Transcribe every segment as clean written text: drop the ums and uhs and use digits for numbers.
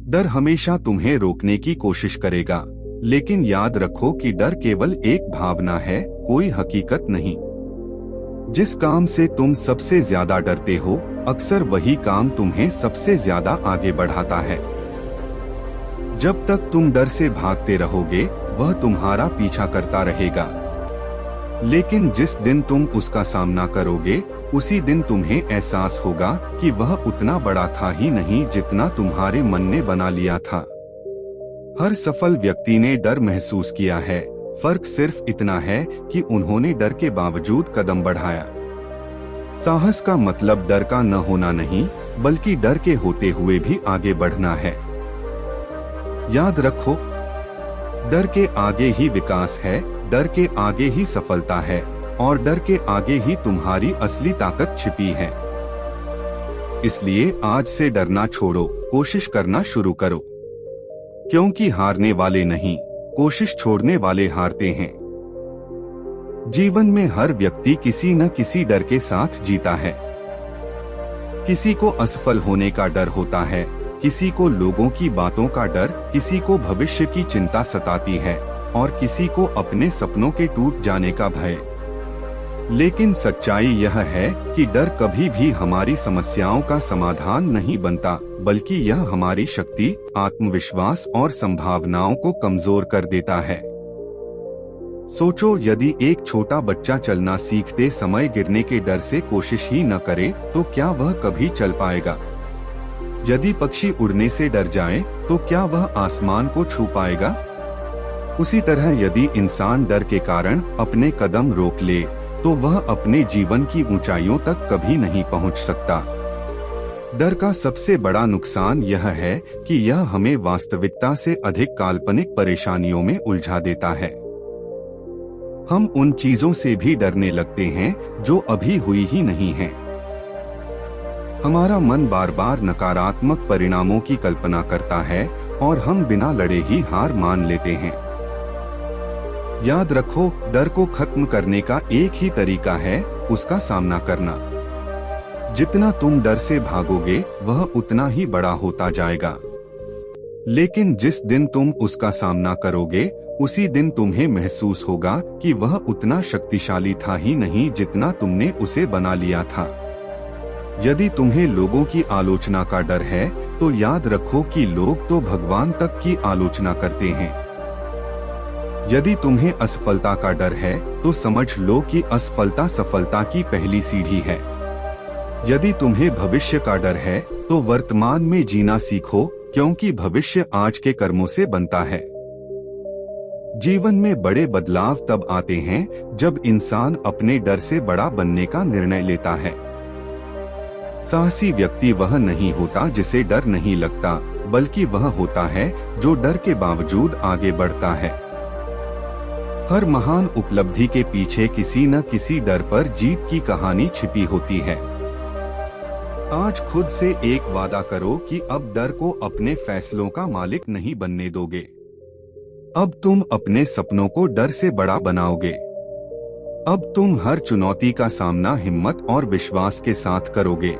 डर हमेशा तुम्हें रोकने की कोशिश करेगा, लेकिन याद रखो कि डर केवल एक भावना है, कोई हकीकत नहीं। जिस काम से तुम सबसे ज्यादा डरते हो, अक्सर वही काम तुम्हें सबसे ज्यादा आगे बढ़ाता है। जब तक तुम डर से भागते रहोगे, वह तुम्हारा पीछा करता रहेगा। लेकिन जिस दिन तुम उसका सामना करोगे, उसी दिन तुम्हें एहसास होगा कि वह उतना बड़ा था ही नहीं जितना तुम्हारे मन ने बना लिया था। हर सफल व्यक्ति ने डर महसूस किया है, फर्क सिर्फ इतना है कि उन्होंने डर के बावजूद कदम बढ़ाया। साहस का मतलब डर का न होना नहीं, बल्कि डर के होते हुए भी आगे बढ़ना है। याद रखो, डर के आगे ही विकास है, डर के आगे ही सफलता है, और डर के आगे ही तुम्हारी असली ताकत छिपी है। इसलिए आज से डरना छोड़ो, कोशिश करना शुरू करो, क्योंकि हारने वाले नहीं, कोशिश छोड़ने वाले हारते हैं। जीवन में हर व्यक्ति किसी न किसी डर के साथ जीता है। किसी को असफल होने का डर होता है, किसी को लोगों की बातों का डर, किसी को भविष्य की चिंता सताती है, और किसी को अपने सपनों के टूट जाने का भय। लेकिन सच्चाई यह है कि डर कभी भी हमारी समस्याओं का समाधान नहीं बनता, बल्कि यह हमारी शक्ति, आत्मविश्वास और संभावनाओं को कमजोर कर देता है। सोचो, यदि एक छोटा बच्चा चलना सीखते समय गिरने के डर से कोशिश ही न करे, तो क्या वह कभी चल पाएगा? यदि पक्षी उड़ने से डर जाए, तो क्या वह आसमान को छू पाएगा? उसी तरह यदि इंसान डर के कारण अपने कदम रोक ले, तो वह अपने जीवन की ऊंचाइयों तक कभी नहीं पहुंच सकता। डर का सबसे बड़ा नुकसान यह है कि यह हमें वास्तविकता से अधिक काल्पनिक परेशानियों में उलझा देता है। हम उन चीजों से भी डरने लगते हैं जो अभी हुई ही नहीं हैं। हमारा मन बार बार नकारात्मक परिणामों की कल्पना करता है, और हम बिना लड़े ही हार मान लेते हैं। याद रखो, डर को खत्म करने का एक ही तरीका है, उसका सामना करना। जितना तुम डर से भागोगे, वह उतना ही बड़ा होता जाएगा। लेकिन जिस दिन तुम उसका सामना करोगे, उसी दिन तुम्हें महसूस होगा कि वह उतना शक्तिशाली था ही नहीं जितना तुमने उसे बना लिया था। यदि तुम्हें लोगों की आलोचना का डर है, तो याद रखो कि लोग तो भगवान तक की आलोचना करते हैं। यदि तुम्हें असफलता का डर है, तो समझ लो कि असफलता सफलता की पहली सीढ़ी है। यदि तुम्हें भविष्य का डर है, तो वर्तमान में जीना सीखो, क्योंकि भविष्य आज के कर्मों से बनता है। जीवन में बड़े बदलाव तब आते हैं जब इंसान अपने डर से बड़ा बनने का निर्णय लेता है। साहसी व्यक्ति वह नहीं होता जिसे डर नहीं लगता, बल्कि वह होता है जो डर के बावजूद आगे बढ़ता है। हर महान उपलब्धि के पीछे किसी न किसी डर पर जीत की कहानी छिपी होती है। आज खुद से एक वादा करो कि अब डर को अपने फैसलों का मालिक नहीं बनने दोगे। अब तुम अपने सपनों को डर से बड़ा बनाओगे। अब तुम हर चुनौती का सामना हिम्मत और विश्वास के साथ करोगे,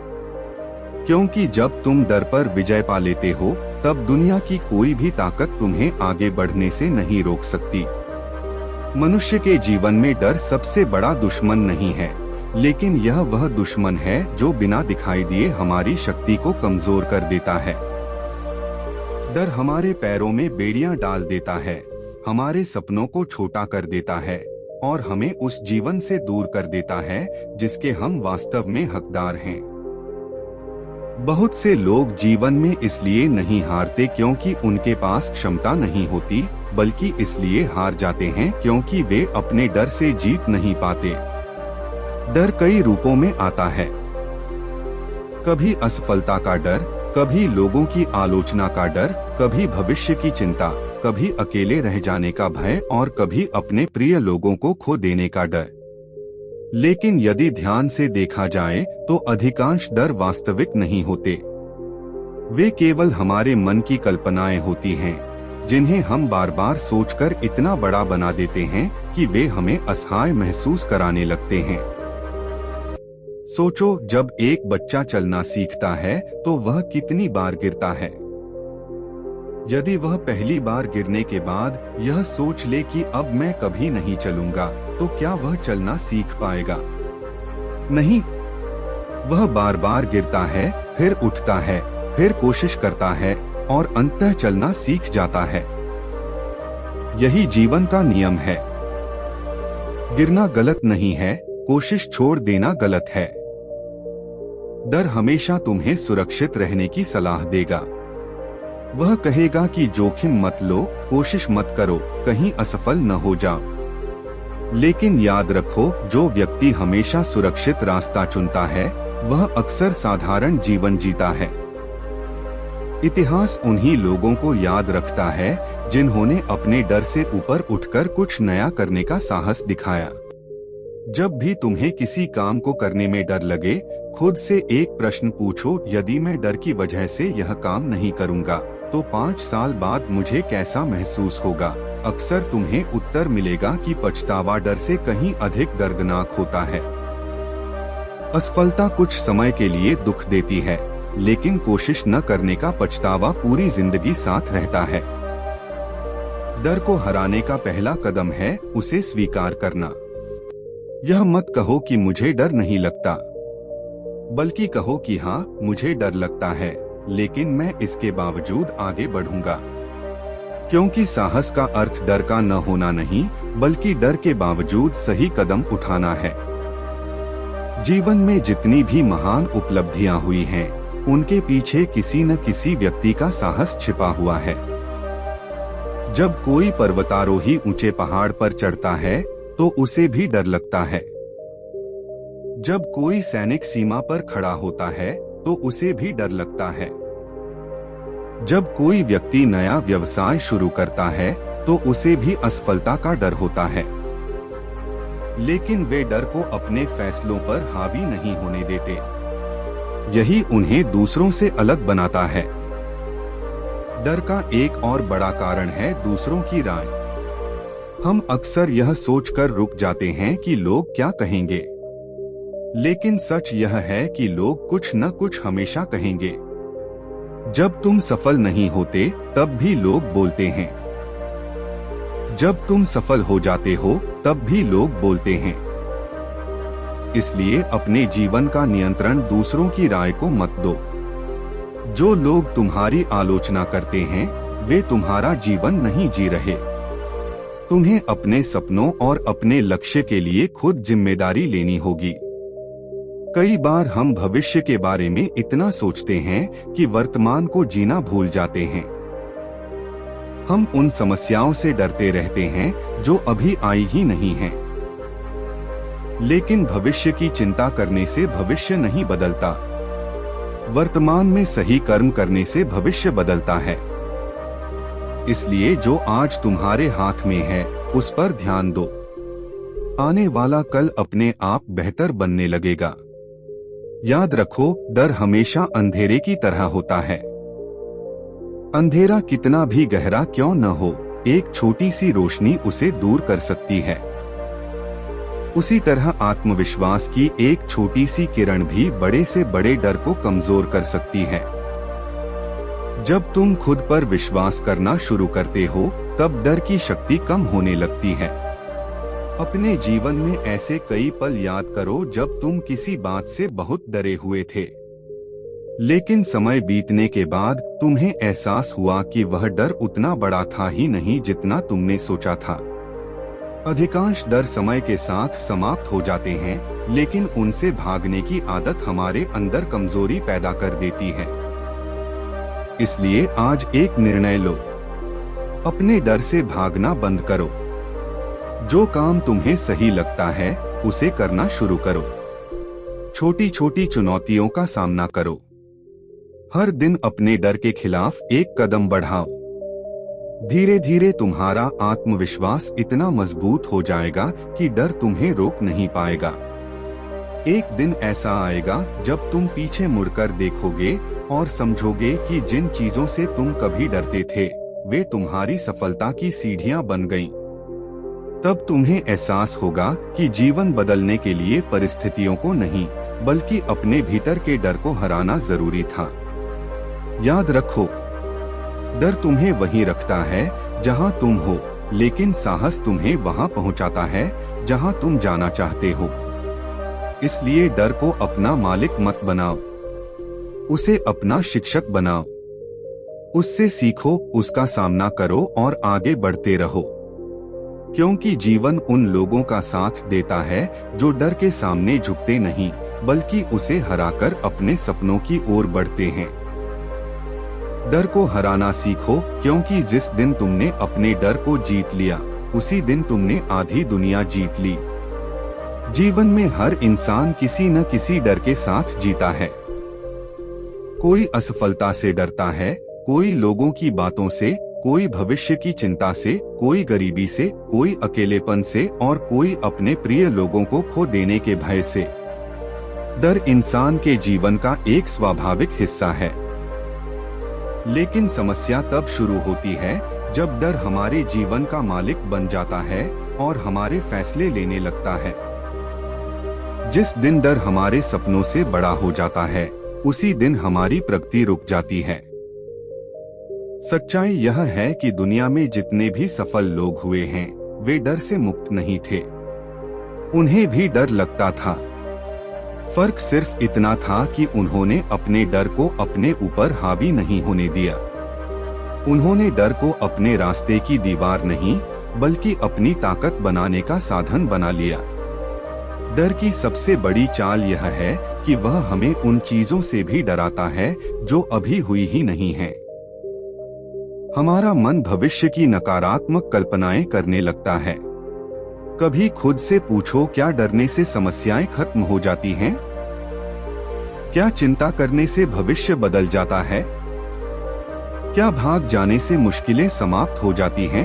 क्योंकि जब तुम डर पर विजय पा लेते हो, तब दुनिया की कोई भी ताकत तुम्हें आगे बढ़ने से नहीं रोक सकती। मनुष्य के जीवन में डर सबसे बड़ा दुश्मन नहीं है, लेकिन यह वह दुश्मन है जो बिना दिखाई दिए हमारी शक्ति को कमजोर कर देता है। डर हमारे पैरों में बेड़ियां डाल देता है, हमारे सपनों को छोटा कर देता है, और हमें उस जीवन से दूर कर देता है जिसके हम वास्तव में हकदार हैं। बहुत से लोग जीवन में इसलिए नहीं हारते क्योंकि उनके पास क्षमता नहीं होती, बल्कि इसलिए हार जाते हैं क्योंकि वे अपने डर से जीत नहीं पाते। डर कई रूपों में आता है। कभी असफलता का डर, कभी लोगों की आलोचना का डर, कभी भविष्य की चिंता, कभी अकेले रह जाने का भय, और कभी अपने प्रिय लोगों को खो देने का डर। लेकिन यदि ध्यान से देखा जाए, तो अधिकांश डर वास्तविक नहीं होते। वे केवल हमारे मन की कल्पनाएं होती हैं, जिन्हें हम बार बार सोचकर इतना बड़ा बना देते हैं कि वे हमें असहाय महसूस कराने लगते हैं। सोचो, जब एक बच्चा चलना सीखता है तो वह कितनी बार गिरता है। यदि वह पहली बार गिरने के बाद यह सोच ले कि अब मैं कभी नहीं चलूंगा, तो क्या वह चलना सीख पाएगा? नहीं। वह बार बार गिरता है, फिर उठता है, फिर कोशिश करता है और अंततः चलना सीख जाता है। यही जीवन का नियम है। गिरना गलत नहीं है, कोशिश छोड़ देना गलत है। डर हमेशा तुम्हें सुरक्षित रहने की सलाह देगा। वह कहेगा कि जोखिम मत लो, कोशिश मत करो, कहीं असफल न हो जाओ। लेकिन याद रखो, जो व्यक्ति हमेशा सुरक्षित रास्ता चुनता है वह अक्सर साधारण जीवन जीता है। इतिहास उन्हीं लोगों को याद रखता है जिन्होंने अपने डर से ऊपर उठकर कुछ नया करने का साहस दिखाया। जब भी तुम्हें किसी काम को करने में डर लगे, खुद से एक प्रश्न पूछो, यदि मैं डर की वजह से यह काम नहीं करूंगा तो 5 साल बाद मुझे कैसा महसूस होगा? अक्सर तुम्हें उत्तर मिलेगा कि पछतावा डर से कहीं अधिक दर्दनाक होता है। असफलता कुछ समय के लिए दुख देती है, लेकिन कोशिश न करने का पछतावा पूरी जिंदगी साथ रहता है। डर को हराने का पहला कदम है उसे स्वीकार करना। यह मत कहो कि मुझे डर नहीं लगता, बल्कि कहो कि हाँ, मुझे डर लगता है, लेकिन मैं इसके बावजूद आगे बढ़ूंगा। क्योंकि साहस का अर्थ डर का न होना नहीं, बल्कि डर के बावजूद सही कदम उठाना है। जीवन में जितनी भी महान उपलब्धियां हुई हैं, उनके पीछे किसी न किसी व्यक्ति का साहस छिपा हुआ है। जब कोई पर्वतारोही ऊंचे पहाड़ पर चढ़ता है तो उसे भी डर लगता है। जब कोई सैनिक सीमा पर खड़ा होता है तो उसे भी डर लगता है। जब कोई व्यक्ति नया व्यवसाय शुरू करता है तो उसे भी असफलता का डर होता है, लेकिन वे डर को अपने फैसलों पर हावी नहीं होने देते। यही उन्हें दूसरों से अलग बनाता है। डर का एक और बड़ा कारण है दूसरों की राय। हम अक्सर यह सोचकर रुक जाते हैं कि लोग क्या कहेंगे, लेकिन सच यह है कि लोग कुछ न कुछ हमेशा कहेंगे। जब तुम सफल नहीं होते तब भी लोग बोलते हैं। जब तुम सफल हो जाते हो तब भी लोग बोलते हैं। इसलिए अपने जीवन का नियंत्रण दूसरों की राय को मत दो। जो लोग तुम्हारी आलोचना करते हैं वे तुम्हारा जीवन नहीं जी रहे। तुम्हें अपने सपनों और अपने लक्ष्य के लिए खुद जिम्मेदारी लेनी होगी। कई बार हम भविष्य के बारे में इतना सोचते हैं कि वर्तमान को जीना भूल जाते हैं। हम उन समस्याओं से डरते रहते हैं जो अभी आई ही नहीं हैं। लेकिन भविष्य की चिंता करने से भविष्य नहीं बदलता। वर्तमान में सही कर्म करने से भविष्य बदलता है। इसलिए जो आज तुम्हारे हाथ में है उस पर ध्यान दो। आने वाला कल अपने आप बेहतर बनने लगेगा। याद रखो, डर हमेशा अंधेरे की तरह होता है। अंधेरा कितना भी गहरा क्यों न हो, एक छोटी सी रोशनी उसे दूर कर सकती है। उसी तरह आत्मविश्वास की एक छोटी सी किरण भी बड़े से बड़े डर को कमजोर कर सकती है। जब तुम खुद पर विश्वास करना शुरू करते हो तब डर की शक्ति कम होने लगती है। अपने जीवन में ऐसे कई पल याद करो जब तुम किसी बात से बहुत डरे हुए थे, लेकिन समय बीतने के बाद तुम्हें एहसास हुआ कि वह डर उतना बड़ा था ही नहीं जितना तुमने सोचा था। अधिकांश डर समय के साथ समाप्त हो जाते हैं, लेकिन उनसे भागने की आदत हमारे अंदर कमजोरी पैदा कर देती है। इसलिए आज एक निर्णय लो, अपने डर से भागना बंद करो। जो काम तुम्हें सही लगता है उसे करना शुरू करो। छोटी छोटी चुनौतियों का सामना करो। हर दिन अपने डर के खिलाफ एक कदम बढ़ाओ। धीरे धीरे तुम्हारा आत्मविश्वास इतना मजबूत हो जाएगा कि डर तुम्हें रोक नहीं पाएगा। एक दिन ऐसा आएगा जब तुम पीछे मुड़कर देखोगे और समझोगे कि जिन चीजों से तुम कभी डरते थे वे तुम्हारी सफलता की सीढ़ियां बन गईं। तब तुम्हें एहसास होगा कि जीवन बदलने के लिए परिस्थितियों को नहीं, बल्कि अपने भीतर के डर को हराना जरूरी था। याद रखो, डर तुम्हें वहीं रखता है जहां तुम हो, लेकिन साहस तुम्हें वहां पहुंचाता है जहां तुम जाना चाहते हो। इसलिए डर को अपना मालिक मत बनाओ, उसे अपना शिक्षक बनाओ। उससे सीखो, उसका सामना करो और आगे बढ़ते रहो, क्योंकि जीवन उन लोगों का साथ देता है जो डर के सामने झुकते नहीं, बल्कि उसे हराकर अपने सपनों की ओर बढ़ते हैं। डर को हराना सीखो, क्योंकि जिस दिन तुमने अपने डर को जीत लिया, उसी दिन तुमने आधी दुनिया जीत ली। जीवन में हर इंसान किसी न किसी डर के साथ जीता है। कोई असफलता से डरता है, कोई लोगों की बातों से, कोई भविष्य की चिंता से, कोई गरीबी से, कोई अकेलेपन से और कोई अपने प्रिय लोगों को खो देने के भय से। डर इंसान के जीवन का एक स्वाभाविक हिस्सा है। लेकिन समस्या तब शुरू होती है जब डर हमारे जीवन का मालिक बन जाता है और हमारे फैसले लेने लगता है। जिस दिन डर हमारे सपनों से बड़ा हो जाता है, उसी दिन हमारी प्रगति रुक जाती है। सच्चाई यह है कि दुनिया में जितने भी सफल लोग हुए हैं, वे डर से मुक्त नहीं थे। उन्हें भी डर लगता था। फर्क सिर्फ इतना था कि उन्होंने अपने डर को अपने ऊपर हावी नहीं होने दिया। उन्होंने डर को अपने रास्ते की दीवार नहीं, बल्कि अपनी ताकत बनाने का साधन बना लिया। डर की सबसे बड़ी चाल यह है कि वह हमें उन चीजों से भी डराता है जो अभी हुई ही नहीं हैं। हमारा मन भविष्य की नकारात्मक कल्पनाएं करने लगता है। कभी खुद से पूछो, क्या डरने से समस्याएं खत्म हो जाती हैं? क्या चिंता करने से भविष्य बदल जाता है? क्या भाग जाने से मुश्किलें समाप्त हो जाती हैं?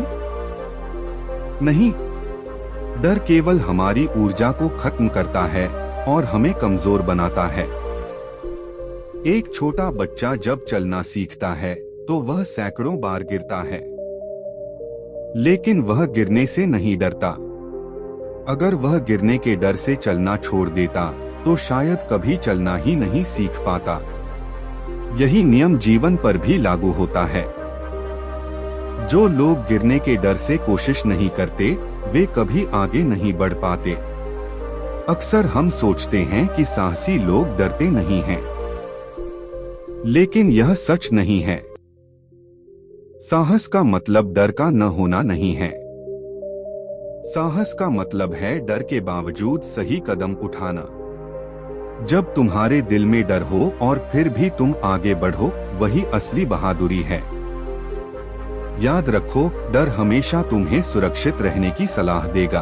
नहीं, डर केवल हमारी ऊर्जा को खत्म करता है और हमें कमजोर बनाता है। एक छोटा बच्चा जब चलना सीखता है तो वह सैकड़ों बार गिरता है, लेकिन वह गिरने से नहीं डरता। अगर वह गिरने के डर से चलना छोड़ देता तो शायद कभी चलना ही नहीं सीख पाता। यही नियम जीवन पर भी लागू होता है। जो लोग गिरने के डर से कोशिश नहीं करते, वे कभी आगे नहीं बढ़ पाते। अक्सर हम सोचते हैं कि साहसी लोग डरते नहीं हैं, लेकिन यह सच नहीं है। साहस का मतलब डर का न होना नहीं है। साहस का मतलब है डर के बावजूद सही कदम उठाना। जब तुम्हारे दिल में डर हो और फिर भी तुम आगे बढ़ो, वही असली बहादुरी है। याद रखो, डर हमेशा तुम्हें सुरक्षित रहने की सलाह देगा।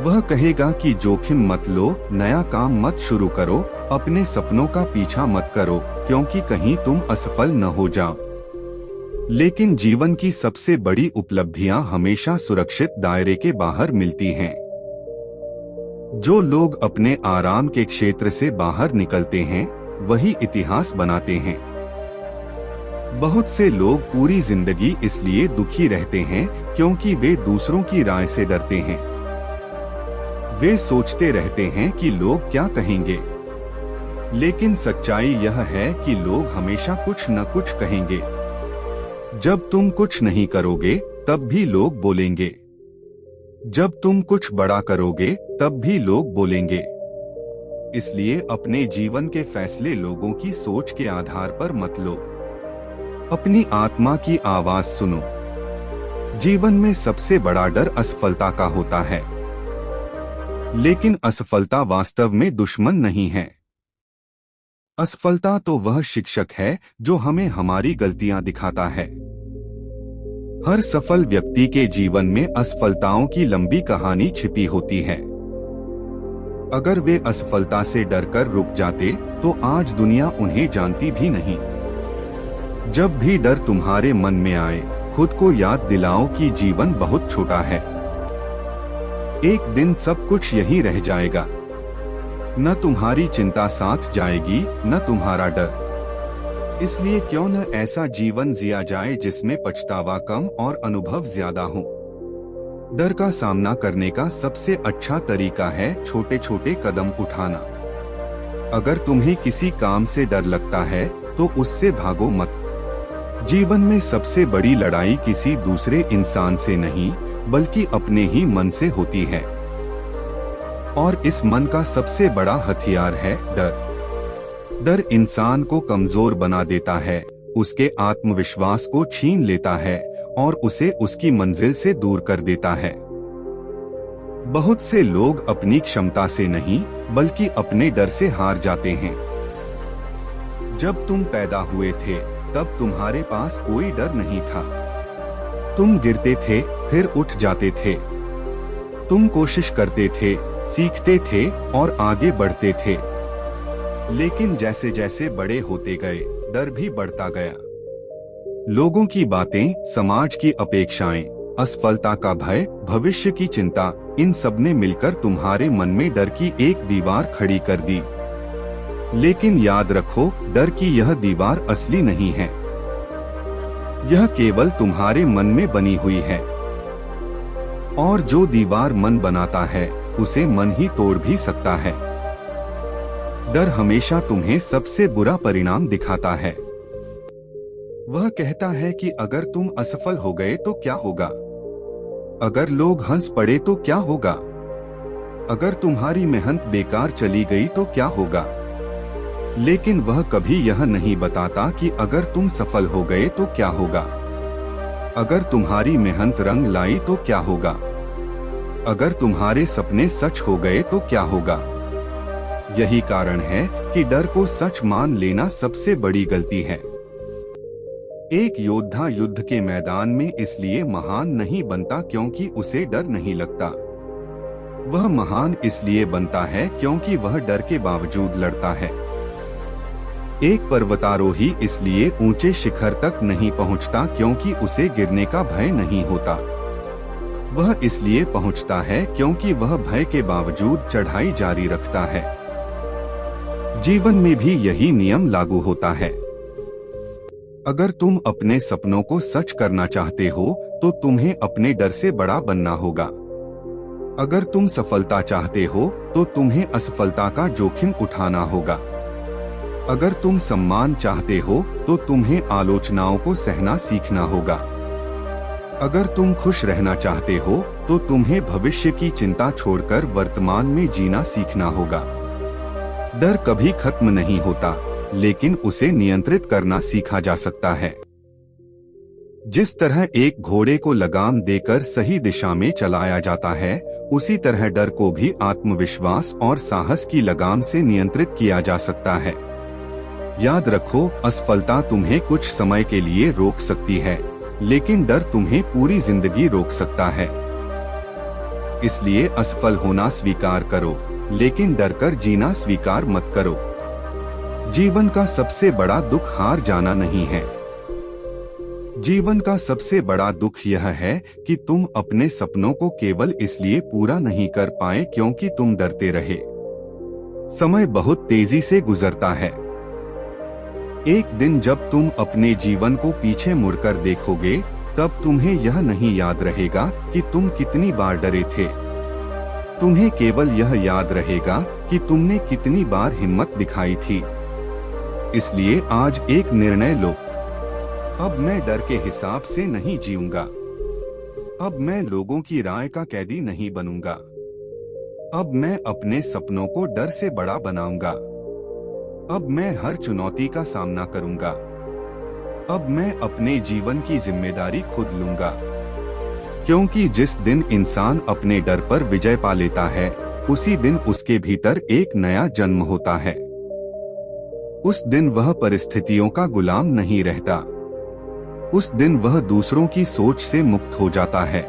वह कहेगा कि जोखिम मत लो, नया काम मत शुरू करो, अपने सपनों का पीछा मत करो, क्योंकि कहीं तुम असफल न हो जाओ। लेकिन जीवन की सबसे बड़ी उपलब्धियां हमेशा सुरक्षित दायरे के बाहर मिलती हैं। जो लोग अपने आराम के क्षेत्र से बाहर निकलते हैं, वही इतिहास बनाते हैं। बहुत से लोग पूरी जिंदगी इसलिए दुखी रहते हैं क्योंकि वे दूसरों की राय से डरते हैं। वे सोचते रहते हैं कि लोग क्या कहेंगे, लेकिन सच्चाई यह है कि लोग हमेशा कुछ न कुछ कहेंगे। जब तुम कुछ नहीं करोगे, तब भी लोग बोलेंगे। जब तुम कुछ बड़ा करोगे, तब भी लोग बोलेंगे। इसलिए अपने जीवन के फैसले लोगों की सोच के आधार पर मत लो। अपनी आत्मा की आवाज सुनो। जीवन में सबसे बड़ा डर असफलता का होता है, लेकिन असफलता वास्तव में दुश्मन नहीं है। असफलता तो वह शिक्षक है जो हमें हमारी गलतियां दिखाता है। हर सफल व्यक्ति के जीवन में असफलताओं की लंबी कहानी छिपी होती है। अगर वे असफलता से डरकर रुक जाते तो आज दुनिया उन्हें जानती भी नहीं। जब भी डर तुम्हारे मन में आए, खुद को याद दिलाओ कि जीवन बहुत छोटा है। एक दिन सब कुछ यहीं रह जाएगा। न तुम्हारी चिंता साथ जाएगी, न तुम्हारा डर। इसलिए क्यों न ऐसा जीवन जिया जाए जिसमें पछतावा कम और अनुभव ज्यादा हो। डर का सामना करने का सबसे अच्छा तरीका है छोटे छोटे कदम उठाना। अगर तुम्हें किसी काम से डर लगता है तो उससे भागो मत। जीवन में सबसे बड़ी लड़ाई किसी दूसरे इंसान से नहीं, बल्कि अपने ही मन से होती है। और इस मन का सबसे बड़ा हथियार है डर। डर इंसान को कमजोर बना देता है, उसके आत्मविश्वास को छीन लेता है और उसे उसकी मंजिल से दूर कर देता है। बहुत से लोग अपनी क्षमता से नहीं, बल्कि अपने डर से हार जाते हैं। जब तुम पैदा हुए थे, तब तुम्हारे पास कोई डर नहीं था। तुम गिरते थे, फिर उठ जाते थे। तुम कोशिश करते थे, सीखते थे और आगे बढ़ते थे। लेकिन जैसे जैसे बड़े होते गए, डर भी बढ़ता गया। लोगों की बातें, समाज की अपेक्षाएं, असफलता का भय, भविष्य की चिंता, इन सब ने मिलकर तुम्हारे मन में डर की एक दीवार खड़ी कर दी। लेकिन याद रखो, डर की यह दीवार असली नहीं है। यह केवल तुम्हारे मन में बनी हुई है। और जो दीवार मन बनाता है, उसे मन ही तोड़ भी सकता है। डर हमेशा तुम्हें सबसे बुरा परिणाम दिखाता है। वह कहता है कि अगर तुम असफल हो गए तो क्या होगा? अगर लोग हंस पड़े तो क्या होगा? अगर तुम्हारी मेहनत बेकार चली गई तो क्या होगा? लेकिन वह कभी यह नहीं बताता कि अगर तुम सफल हो गए तो क्या होगा? अगर तुम्हारी मेहनत रंग लाई तो क्या होगा? अगर तुम्हारे सपने सच हो गए तो क्या होगा? यही कारण है कि डर को सच मान लेना सबसे बड़ी गलती है। एक योद्धा युद्ध के मैदान में इसलिए महान नहीं बनता क्योंकि उसे डर नहीं लगता। वह महान इसलिए बनता है क्योंकि वह डर के बावजूद लड़ता है। एक पर्वतारोही इसलिए ऊंचे शिखर तक नहीं पहुंचता क्योंकि उसे गिरने का भय नहीं होता। वह इसलिए पहुंचता है क्योंकि वह भय के बावजूद चढ़ाई जारी रखता है। जीवन में भी यही नियम लागू होता है। अगर तुम अपने सपनों को सच करना चाहते हो, तो तुम्हें अपने डर से बड़ा बनना होगा। अगर तुम सफलता चाहते हो, तो तुम्हें असफलता का जोखिम उठाना होगा। अगर तुम सम्मान चाहते हो, तो तुम्हें आलोचनाओं को सहना सीखना होगा। अगर तुम खुश रहना चाहते हो, तो तुम्हें भविष्य की चिंता छोड़कर वर्तमान में जीना सीखना होगा। डर कभी खत्म नहीं होता, लेकिन उसे नियंत्रित करना सीखा जा सकता है। जिस तरह एक घोड़े को लगाम देकर सही दिशा में चलाया जाता है, उसी तरह डर को भी आत्मविश्वास और साहस की लगाम से नियंत्रित किया जा सकता है। याद रखो, असफलता तुम्हें कुछ समय के लिए रोक सकती है, लेकिन डर तुम्हें पूरी जिंदगी रोक सकता है। इसलिए असफल होना स्वीकार करो, लेकिन डरकर जीना स्वीकार मत करो। जीवन का सबसे बड़ा दुख हार जाना नहीं है। जीवन का सबसे बड़ा दुख यह है कि तुम अपने सपनों को केवल इसलिए पूरा नहीं कर पाए क्योंकि तुम डरते रहे। समय बहुत तेजी से गुजरता है। एक दिन जब तुम अपने जीवन को पीछे मुड़कर देखोगे, तब तुम्हें यह नहीं याद रहेगा कि तुम कितनी बार डरे थे। तुम्हें केवल यह याद रहेगा कि तुमने कितनी बार हिम्मत दिखाई थी। इसलिए आज एक निर्णय लो। अब मैं डर के हिसाब से नहीं जीऊंगा। अब मैं लोगों की राय का कैदी नहीं बनूंगा। अब मैं अपने सपनों को डर से बड़ा बनाऊंगा। अब मैं हर चुनौती का सामना करूंगा। अब मैं अपने जीवन की जिम्मेदारी खुद लूंगा। क्योंकि जिस दिन इंसान अपने डर पर विजय पा लेता है, उसी दिन उसके भीतर एक नया जन्म होता है। उस दिन वह परिस्थितियों का गुलाम नहीं रहता। उस दिन वह दूसरों की सोच से मुक्त हो जाता है।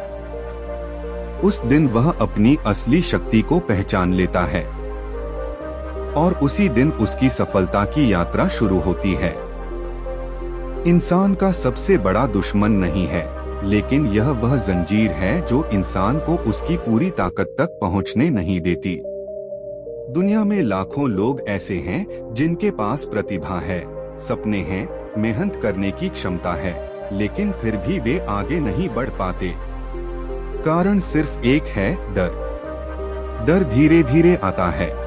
उस दिन वह अपनी असली शक्ति को पहचान लेता है। और उसी दिन उसकी सफलता की यात्रा शुरू होती है। इंसान का सबसे बड़ा दुश्मन नहीं है, लेकिन यह वह जंजीर है जो इंसान को उसकी पूरी ताकत तक पहुंचने नहीं देती। दुनिया में लाखों लोग ऐसे हैं जिनके पास प्रतिभा है, सपने हैं, मेहनत करने की क्षमता है, लेकिन फिर भी वे आगे नहीं बढ़ पाते। कारण सिर्फ एक है, डर। डर धीरे धीरे आता है।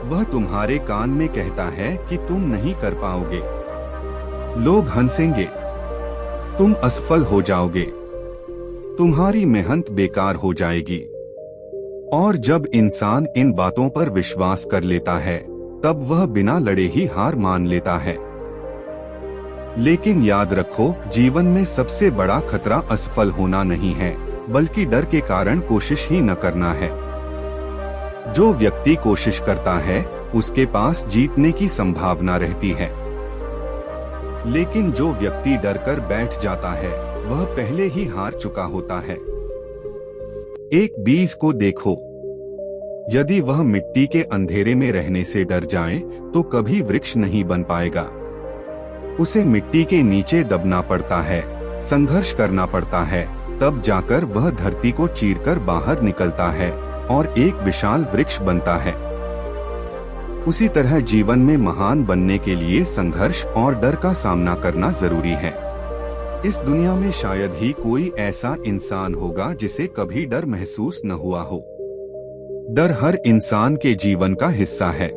वह तुम्हारे कान में कहता है कि तुम नहीं कर पाओगे। लोग हंसेंगे, तुम असफल हो जाओगे, तुम्हारी मेहनत बेकार हो जाएगी। और जब इंसान इन बातों पर विश्वास कर लेता है तब वह बिना लड़े ही हार मान लेता है। लेकिन याद रखो, जीवन में सबसे बड़ा खतरा असफल होना नहीं है, बल्कि डर के कारण कोशिश ही न करना है। जो व्यक्ति कोशिश करता है उसके पास जीतने की संभावना रहती है, लेकिन जो व्यक्ति डर कर बैठ जाता है वह पहले ही हार चुका होता है। एक बीज को देखो, यदि वह मिट्टी के अंधेरे में रहने से डर जाए तो कभी वृक्ष नहीं बन पाएगा। उसे मिट्टी के नीचे दबना पड़ता है, संघर्ष करना पड़ता है, तब जाकर वह धरती को चीरकर बाहर निकलता है और एक विशाल वृक्ष बनता है। उसी तरह जीवन में महान बनने के लिए संघर्ष और डर का सामना करना जरूरी है। इस दुनिया में शायद ही कोई ऐसा इंसान होगा जिसे कभी डर महसूस न हुआ हो। डर हर इंसान के जीवन का हिस्सा है।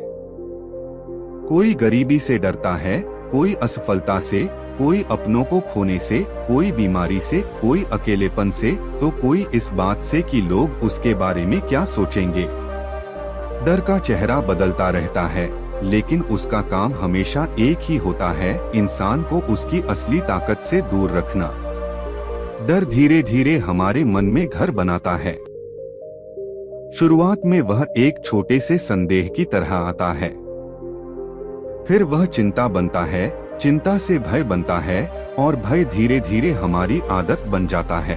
कोई गरीबी से डरता है, कोई असफलता से, कोई अपनों को खोने से, कोई बीमारी से, कोई अकेलेपन से, तो कोई इस बात से कि लोग उसके बारे में क्या सोचेंगे। डर का चेहरा बदलता रहता है, लेकिन उसका काम हमेशा एक ही होता है, इंसान को उसकी असली ताकत से दूर रखना। डर धीरे धीरे हमारे मन में घर बनाता है। शुरुआत में वह एक छोटे से संदेह की तरह आता है, फिर वह चिंता बनता है, चिंता से भय बनता है और भय धीरे धीरे हमारी आदत बन जाता है।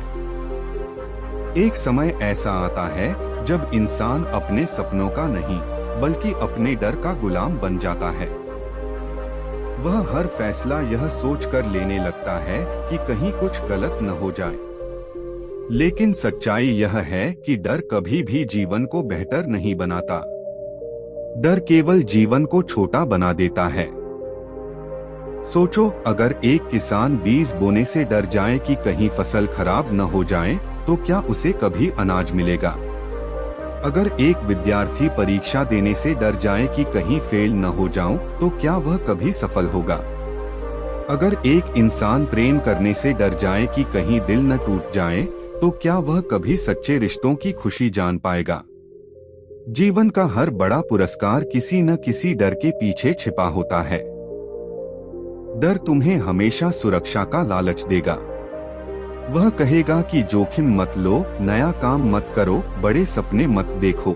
एक समय ऐसा आता है जब इंसान अपने सपनों का नहीं बल्कि अपने डर का गुलाम बन जाता है। वह हर फैसला यह सोचकर लेने लगता है कि कहीं कुछ गलत न हो जाए। लेकिन सच्चाई यह है कि डर कभी भी जीवन को बेहतर नहीं बनाता। डर केवल जीवन को छोटा बना देता है। सोचो, अगर एक किसान बीज बोने से डर जाए कि कहीं फसल खराब न हो जाए तो क्या उसे कभी अनाज मिलेगा? अगर एक विद्यार्थी परीक्षा देने से डर जाए कि कहीं फेल न हो जाऊं तो क्या वह कभी सफल होगा? अगर एक इंसान प्रेम करने से डर जाए कि कहीं दिल न टूट जाए तो क्या वह कभी सच्चे रिश्तों की खुशी जान पाएगा? जीवन का हर बड़ा पुरस्कार किसी न किसी डर के पीछे छिपा होता है। डर तुम्हें हमेशा सुरक्षा का लालच देगा। वह कहेगा कि जोखिम मत लो, नया काम मत करो, बड़े सपने मत देखो।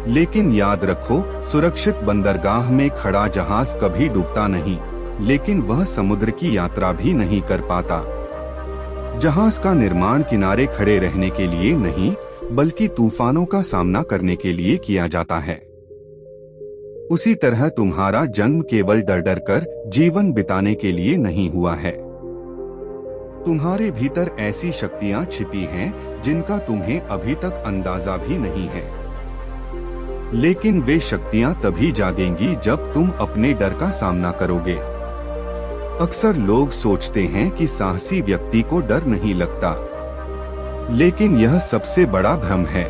लेकिन याद रखो, सुरक्षित बंदरगाह में खड़ा जहाज कभी डूबता नहीं, लेकिन वह समुद्र की यात्रा भी नहीं कर पाता। जहाज का निर्माण किनारे खड़े रहने के लिए नहीं, बल्कि तूफानों का सामना करने के लिए किया जाता है। उसी तरह तुम्हारा जन्म केवल डर डर कर जीवन बिताने के लिए नहीं हुआ है। तुम्हारे भीतर ऐसी शक्तियां छिपी हैं जिनका तुम्हें अभी तक अंदाजा भी नहीं है। लेकिन वे शक्तियां तभी जागेंगी जब तुम अपने डर का सामना करोगे। अक्सर लोग सोचते हैं कि साहसी व्यक्ति को डर नहीं लगता, लेकिन यह सबसे बड़ा भ्रम है।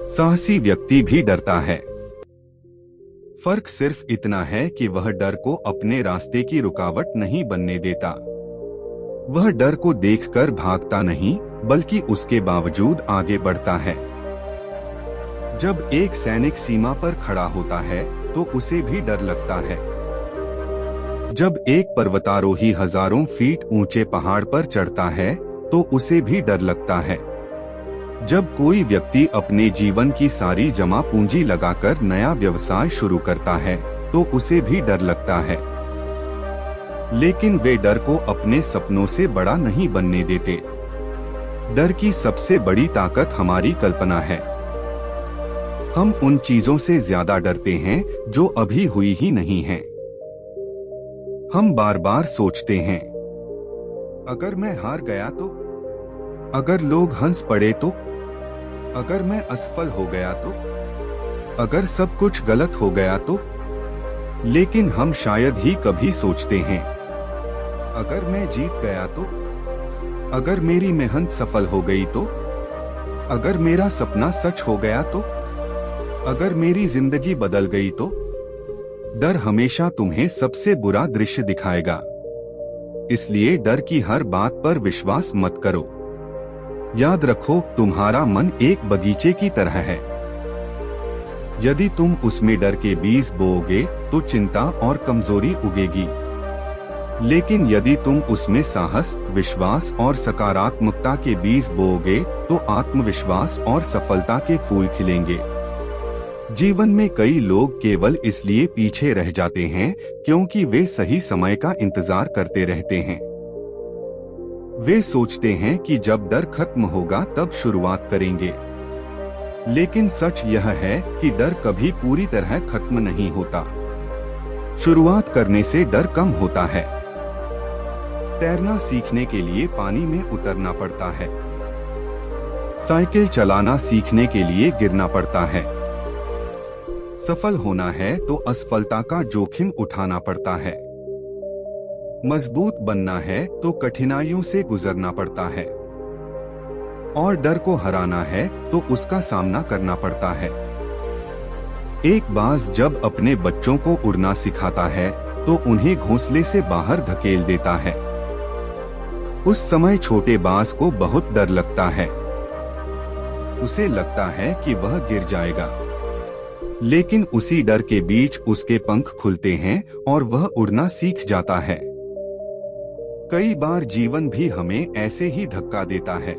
साहसी व्यक्ति भी डरता है। फर्क सिर्फ इतना है कि वह डर को अपने रास्ते की रुकावट नहीं बनने देता। वह डर को देखकर भागता नहीं, बल्कि उसके बावजूद आगे बढ़ता है। जब एक सैनिक सीमा पर खड़ा होता है तो उसे भी डर लगता है। जब एक पर्वतारोही हजारों फीट ऊंचे पहाड़ पर चढ़ता है तो उसे भी डर लगता है। जब कोई व्यक्ति अपने जीवन की सारी जमा पूंजी लगाकर नया व्यवसाय शुरू करता है तो उसे भी डर लगता है। लेकिन वे डर को अपने सपनों से बड़ा नहीं बनने देते। डर की सबसे बड़ी ताकत हमारी कल्पना है। हम उन चीजों से ज्यादा डरते हैं जो अभी हुई ही नहीं हैं। हम बार बार सोचते हैं, अगर मैं हार गया तो, अगर लोग हंस पड़े तो, अगर मैं असफल हो गया तो, अगर सब कुछ गलत हो गया तो। लेकिन हम शायद ही कभी सोचते हैं, अगर मैं जीत गया तो, अगर मेरी मेहनत सफल हो गई तो, अगर मेरा सपना सच हो गया तो, अगर मेरी जिंदगी बदल गई तो। डर हमेशा तुम्हें सबसे बुरा दृश्य दिखाएगा, इसलिए डर की हर बात पर विश्वास मत करो। याद रखो, तुम्हारा मन एक बगीचे की तरह है। यदि तुम उसमें डर के बीज बोओगे तो चिंता और कमजोरी उगेगी, लेकिन यदि तुम उसमें साहस, विश्वास और सकारात्मकता के बीज बोओगे तो आत्मविश्वास और सफलता के फूल खिलेंगे। जीवन में कई लोग केवल इसलिए पीछे रह जाते हैं क्योंकि वे सही समय का इंतजार करते रहते हैं। वे सोचते हैं कि जब डर खत्म होगा तब शुरुआत करेंगे, लेकिन सच यह है कि डर कभी पूरी तरह खत्म नहीं होता। शुरुआत करने से डर कम होता है। तैरना सीखने के लिए पानी में उतरना पड़ता है। साइकिल चलाना सीखने के लिए गिरना पड़ता है। सफल होना है तो असफलता का जोखिम उठाना पड़ता है। मजबूत बनना है तो कठिनाइयों से गुजरना पड़ता है। और डर को हराना है तो उसका सामना करना पड़ता है। एक बाज जब अपने बच्चों को उड़ना सिखाता है तो उन्हें घोंसले से बाहर धकेल देता है। उस समय छोटे बाज को बहुत डर लगता है। उसे लगता है कि वह गिर जाएगा, लेकिन उसी डर के बीच उसके पंख खुलते हैं और वह उड़ना सीख जाता है। कई बार जीवन भी हमें ऐसे ही धक्का देता है।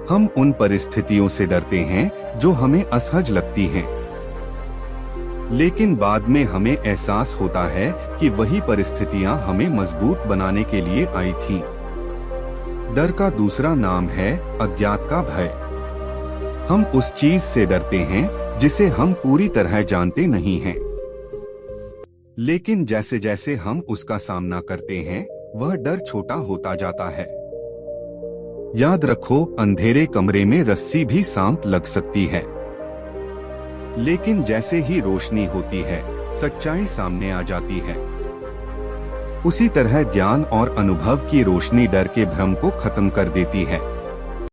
हम उन परिस्थितियों से डरते हैं जो हमें असहज लगती हैं, लेकिन बाद में हमें एहसास होता है कि वही परिस्थितियां हमें मजबूत बनाने के लिए आई थीं। डर का दूसरा नाम है अज्ञात का भय। हम उस चीज से डरते हैं जिसे हम पूरी तरह जानते नहीं हैं, लेकिन जैसे जैसे हम उसका सामना करते हैं वह डर छोटा होता जाता है। याद रखो, अंधेरे कमरे में रस्सी भी सांप लग सकती है, लेकिन जैसे ही रोशनी होती है सच्चाई सामने आ जाती है। उसी तरह ज्ञान और अनुभव की रोशनी डर के भ्रम को खत्म कर देती है।